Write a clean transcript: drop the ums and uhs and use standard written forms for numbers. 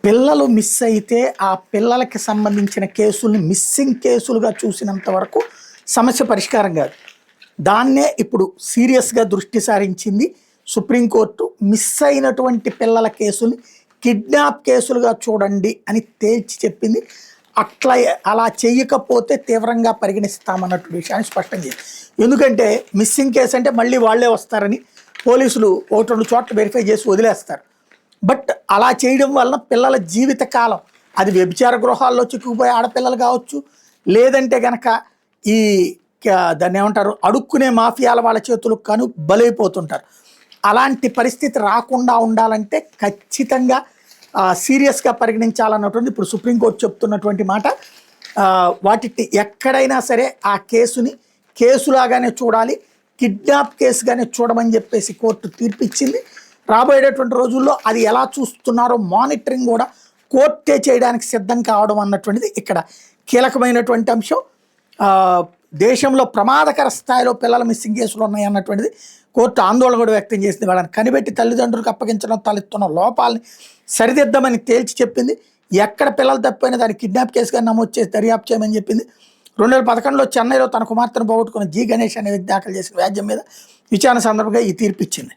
పిల్లలు మిస్ అయితే ఆ పిల్లలకి సంబంధించిన కేసుల్ని మిస్సింగ్ కేసులుగా చూసినంత వరకు సమస్య పరిష్కారం కాదు. దాన్నే ఇప్పుడు సీరియస్గా దృష్టి సారించింది సుప్రీంకోర్టు. మిస్ అయినటువంటి పిల్లల కేసుల్ని కిడ్నాప్ కేసులుగా చూడండి అని తేల్చి చెప్పింది. అలా చేయకపోతే తీవ్రంగా పరిగణిస్తామన్నట్టు విషయాన్ని స్పష్టం చేసింది. ఎందుకంటే మిస్సింగ్ కేసు అంటే మళ్ళీ వాళ్ళే వస్తారని పోలీసులు 1-2 చోట్ల వెరిఫై చేసి వదిలేస్తారు. బట్ అలా చేయడం వలన పిల్లల జీవితకాలం, అది వ్యభిచార గృహాల్లో చిక్కుకుపోయే ఆడపిల్లలు కావచ్చు, లేదంటే గనక ఈ దాన్ని ఏమంటారు అడుక్కునే మాఫియాల వాళ్ళ చేతులకు కాను బలైపోతుంటారు. అలాంటి పరిస్థితి రాకుండా ఉండాలంటే ఖచ్చితంగా సీరియస్గా పరిగణించాలన్నటువంటి ఇప్పుడు సుప్రీంకోర్టు చెప్తున్నటువంటి మాట. వాటిని ఎక్కడైనా సరే ఆ కేసుని కేసులాగానే చూడాలి, కిడ్నాప్ కేసుగానే చూడమని చెప్పేసి కోర్టు తీర్పిచ్చింది. రాబోయేటటువంటి రోజుల్లో అది ఎలా చూస్తున్నారో మానిటరింగ్ కూడా కోర్టే చేయడానికి సిద్ధం కావడం అన్నటువంటిది ఇక్కడ కీలకమైనటువంటి అంశం. దేశంలో ప్రమాదకర స్థాయిలో పిల్లల మిస్సింగ్ కేసులు ఉన్నాయి అన్నటువంటిది కోర్టు ఆందోళన కూడా వ్యక్తం చేసింది. వాళ్ళని కనిపెట్టి తల్లిదండ్రులకు అప్పగించడం, తలెత్తున్న లోపాలని సరిదిద్దమని తేల్చి చెప్పింది. ఎక్కడ పిల్లలు తప్పిపోయినా దాన్ని కిడ్నాప్ కేసుగా నమోదు చేసి దర్యాప్తు చేయమని చెప్పింది. 2011లో చెన్నైలో తన కుమార్తెను పోగొట్టుకున్న జి గణేష్ అనే వ్యక్తి దాఖలు చేసిన వ్యాజ్యం మీద విచారణ సందర్భంగా ఈ తీర్పు ఇచ్చింది.